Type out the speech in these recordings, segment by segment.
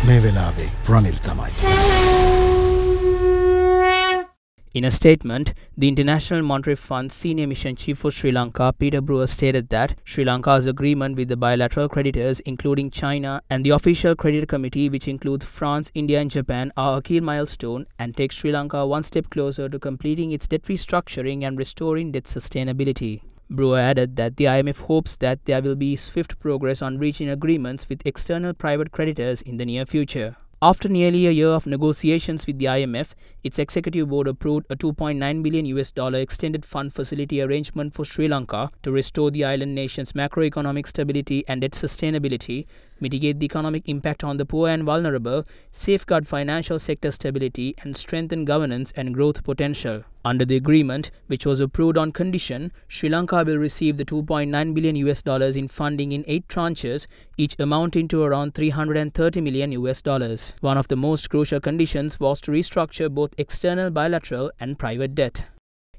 මේ වෙලාවේ රනිල් තමයි. In a statement, the International Monetary Fund's Senior Mission Chief for Sri Lanka, Peter Brewer, stated that Sri Lanka's agreement with the bilateral creditors, including China, and the Official Creditor Committee, which includes France, India, and Japan, are a key milestone and takes Sri Lanka one step closer to completing its debt restructuring and restoring debt sustainability. Brewer added that the IMF hopes that there will be swift progress on reaching agreements with external private creditors in the near future. After nearly a year of negotiations with the IMF, its executive board approved a $2.9 billion extended fund facility arrangement for Sri Lanka to restore the island nation's macroeconomic stability and debt sustainability, mitigate the economic impact on the poor and vulnerable, safeguard financial sector stability, and strengthen governance and growth potential. Under the agreement, which was approved on condition, Sri Lanka will receive the $2.9 billion in funding in 8 tranches, each amounting to around $330 million. One of the most crucial conditions was to restructure both external bilateral and private debt.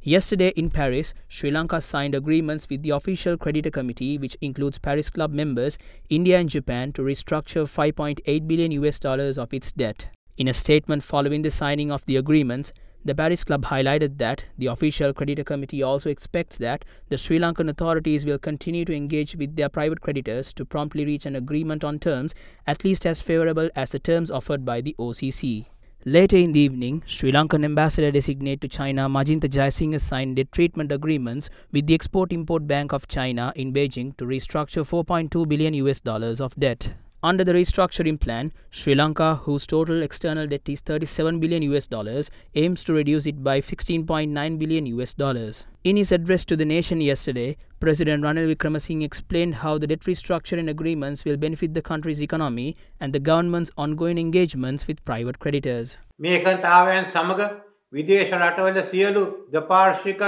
Yesterday in Paris, Sri Lanka signed agreements with the Official Creditor Committee, which includes Paris Club members, India and Japan, to restructure $5.8 billion of its debt. In a statement following the signing of the agreements, the Paris Club highlighted that the Official Creditor Committee also expects that the Sri Lankan authorities will continue to engage with their private creditors to promptly reach an agreement on terms at least as favorable as the terms offered by the OCC. Later in the evening, Sri Lankan ambassador designate to China Majinta Jayasinghe signed debt treatment agreements with the Export-Import Bank of China in Beijing to restructure $4.2 billion of debt. Under the restructuring plan, Sri Lanka, whose total external debt is $37 billion, aims to reduce it by $16.9 billion. In his address to the nation yesterday, President Ranil Wickremesinghe explained how the debt restructuring agreements will benefit the country's economy and the government's ongoing engagements with private creditors. මේ එකතාවයන් සමග විදේශ රටවල සියලු දෙපාර්ශ්වික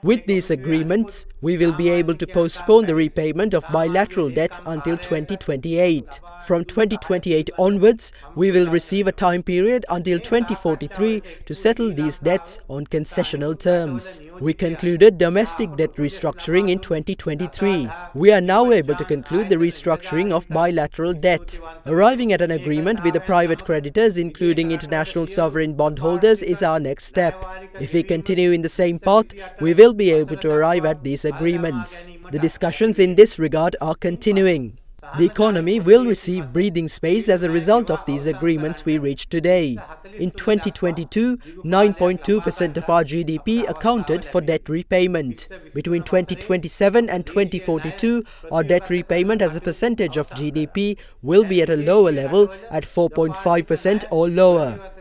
With these agreements, we will be able to postpone the repayment of bilateral debt until 2028. From 2028 onwards, we will receive a time period until 2043 to settle these debts on concessional terms. We concluded domestic debt restructuring in 2023. We are now able to conclude the restructuring of bilateral debt. Arriving at an agreement with the private creditors, including international sovereign bondholders, is our next step. If we continue in the same path, we will be able to arrive at these agreements. The discussions in this regard are continuing. The economy will receive breathing space as a result of these agreements we reached today. In 2022, 9.2% of our GDP accounted for debt repayment. Between 2027 and 2042, our debt repayment as a percentage of GDP will be at a lower level at 4.5% or lower.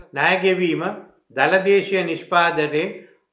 දලදේශීය නිෂ්පාදනයේ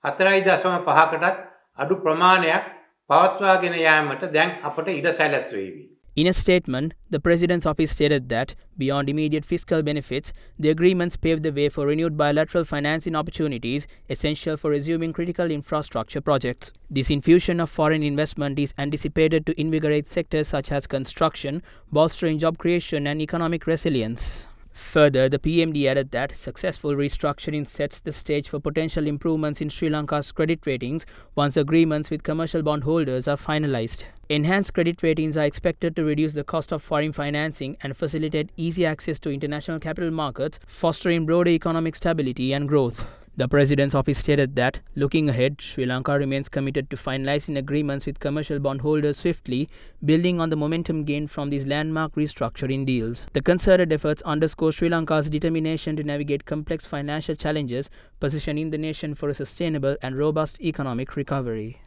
4.5කටත් අඩු ප්‍රමාණයක් පවත්වාගෙන යාමට දැන් අපට ඉඩ සැලසෙවි. In a statement, the President's office stated that, beyond immediate fiscal benefits, the agreements pave the way for renewed bilateral financing opportunities essential for resuming critical infrastructure projects. This infusion of foreign investment is anticipated to invigorate sectors such as construction, bolstering job creation and economic resilience. Further, the PMD added that successful restructuring sets the stage for potential improvements in Sri Lanka's credit ratings once agreements with commercial bondholders are finalized. Enhanced credit ratings are expected to reduce the cost of foreign financing and facilitate easy access to international capital markets, fostering broader economic stability and growth. The President's office stated that, looking ahead, Sri Lanka remains committed to finalizing agreements with commercial bondholders swiftly, building on the momentum gained from these landmark restructuring deals. The concerted efforts underscore Sri Lanka's determination to navigate complex financial challenges, positioning the nation for a sustainable and robust economic recovery.